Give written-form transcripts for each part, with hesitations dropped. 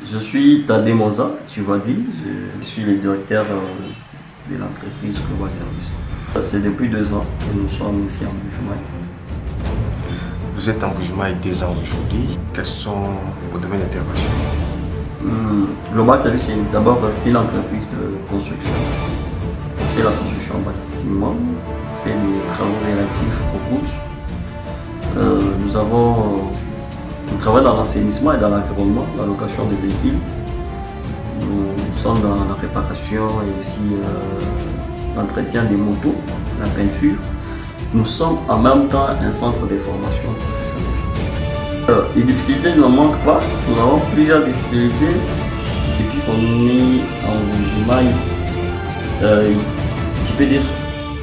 Je suis Tadé Moza, tu vas dire, je suis le directeur de l'entreprise Global Service. C'est depuis 2 ans que nous sommes ici en Bujumaï. Vous êtes en Bujumaï 2 ans aujourd'hui. Quels sont vos domaines d'intervention? Global Service, c'est d'abord une entreprise de construction. On fait la construction en bâtiment, on fait des travaux relatifs aux routes. On travaille dans l'assainissement et dans l'environnement, la location de véhicules. Nous sommes dans la réparation et aussi l'entretien des motos, la peinture. Nous sommes en même temps un centre de formation professionnelle. Les difficultés ne manquent pas, nous avons plusieurs difficultés. Depuis qu'on est en Bujumaï, je peux dire,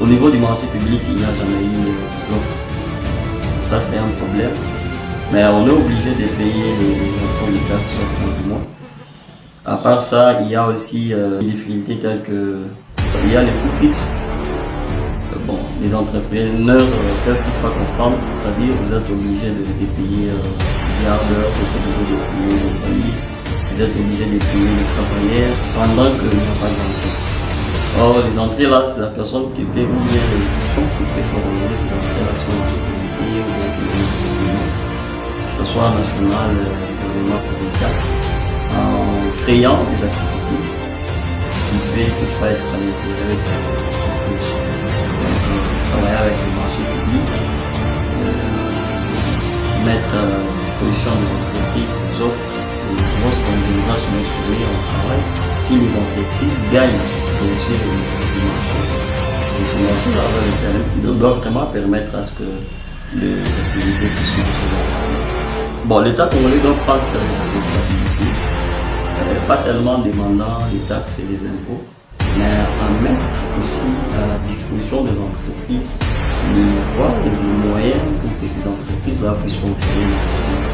au niveau du marché public, il n'y a jamais eu l'offre. Ça, c'est un problème. Mais on est obligé de payer les impôts et les taxes sur la fin du mois. À part ça, il y a aussi des difficultés telles que il y a les coûts fixes. Les entrepreneurs peuvent toutefois comprendre, c'est-à-dire vous êtes obligé de payer les gardeurs, vous êtes obligé de payer le loyer, vous êtes obligé de payer les travailleurs pendant qu'il n'y a pas d'entrée. Or, les entrées là, c'est la personne qui paie ou bien l'institution qui peut favoriser ces entrées là sur l'autorité ou bien c'est le gouvernement, que ce soit national, gouvernement provincial, en créant des activités qui peuvent toutefois être à l'intérieur de l'entreprise. Donc, travailler avec les marchés publics, mettre à disposition de l'entreprise des offres, et lorsqu'on viendra sur notre foyer, on travaille. Si les entreprises gagnent bien sûr les marchés, et ces marchés-là doivent vraiment permettre à ce que les activités puissent marcher. Bon, l'État congolais doit prendre ses responsabilités, pas seulement en demandant les taxes et les impôts, mais à mettre aussi à la disposition des entreprises les voies et les moyens pour que ces entreprises-là puissent fonctionner normalement.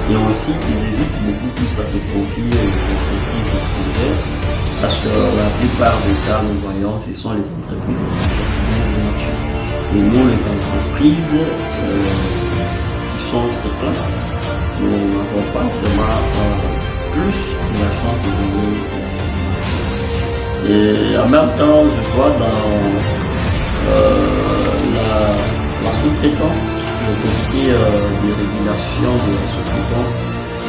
Et aussi qu'ils évitent beaucoup plus à se confier aux entreprises étrangères, parce que la plupart des cas, nous voyons, ce sont les entreprises étrangères qui gagnent les marchés. Et nous, les entreprises qui sont sur place, nous n'avons pas vraiment plus de la chance de gagner des marchés. Et en même temps, je vois dans la sous-traitance, l'autorité de régulation de la sous-traitance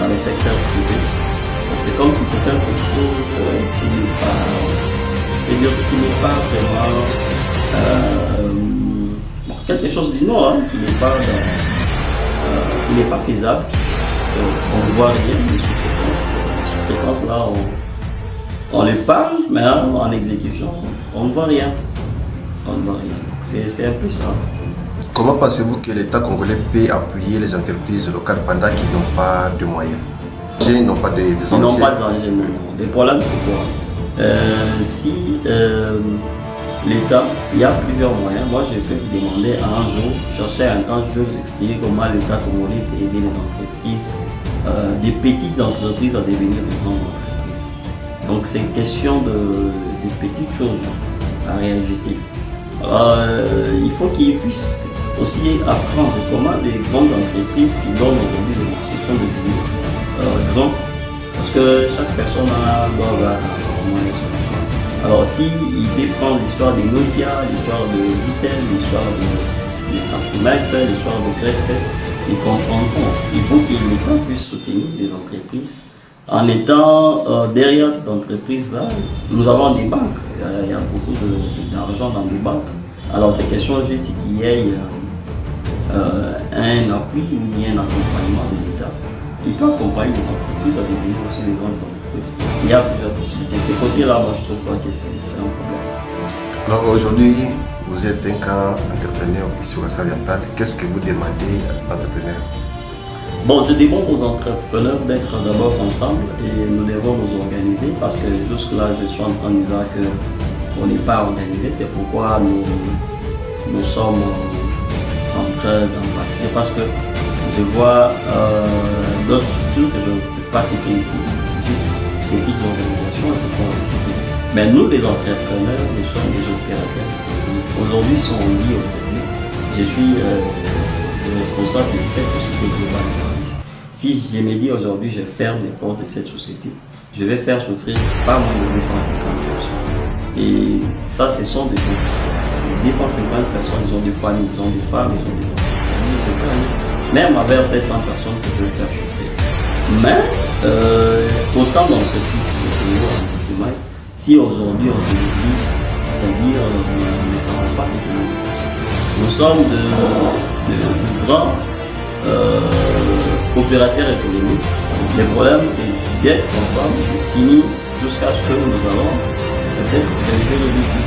dans les secteurs privés. C'est comme si c'est quelque chose qui n'est pas, je peux dire, qui n'est pas vraiment quelque chose d'innovant, qui n'est pas faisable, parce qu'on ne voit rien des sous-traitances. Les sous-traitances là, on les parle, mais en exécution, on ne voit rien. C'est un peu ça. Comment pensez-vous que l'État congolais peut appuyer les entreprises locales pendant qu'ils n'ont pas de moyens? Ils n'ont pas Ils n'ont pas d'engins, non. Le problème, c'est quoi? Si l'État, il y a plusieurs moyens. Moi, je peux vous demander un jour, chercher un temps, je vais vous expliquer comment l'État congolais peut aider les entreprises, des petites entreprises à devenir de grandes entreprises. Donc, c'est une question de petites choses à réajuster. Il faut qu'ils puissent aussi apprendre comment des grandes entreprises qui donnent aujourd'hui le marché sont devenues grands, parce que chaque personne doit avoir un moyen sur l'histoire. Alors si il peut prendre l'histoire des Nokia, l'histoire de Vitel, l'histoire de Saint-Max, l'histoire de Grexet, ils comprendront. Il faut que l'État puisse soutenir les entreprises. En étant derrière ces entreprises-là, nous avons des banques. Il y a beaucoup d'argent dans des banques. Alors c'est question juste qu'il y ait un appui ou bien un accompagnement de l'État. Il peut accompagner les entreprises à devenir aussi des grandes entreprises. Il y a plusieurs possibilités. Ces côtés-là, moi je trouve pas que c'est un problème. Alors aujourd'hui, vous êtes un cas entrepreneur ici au Kasaï oriental. Qu'est-ce que vous demandez à l'entrepreneur? Bon, je demande aux entrepreneurs d'être d'abord ensemble et nous devons nous organiser, parce que jusque-là, je suis en train de dire qu'on n'est pas organisé. C'est pourquoi nous sommes en train d'en bâtir, parce que je vois d'autres structures que je ne peux pas citer ici, juste des petites organisations qui se font recruter. Mais nous, les entrepreneurs, nous sommes des opérateurs. Aujourd'hui, si on dit aujourd'hui, je suis le responsable de cette société Global Service. Si je me dis aujourd'hui, je ferme les portes de cette société, je vais faire souffrir pas moins de 250 personnes. Et ça, ce sont des gens qui travaillent. Ces 250 personnes, ils ont des familles, ils ont des femmes, ils ont des enfants. C'est-à-dire, je peux aller même avec 700 personnes que je vais faire souffrir. Mais, autant d'entreprises qui ont un jugement, si aujourd'hui on se néglige, c'est-à-dire, nous ne savons pas ce que nous faisons. Nous sommes de grands opérateurs économiques. Le problème, c'est d'être ensemble et signer jusqu'à ce que nous allons peut-être relever le défi.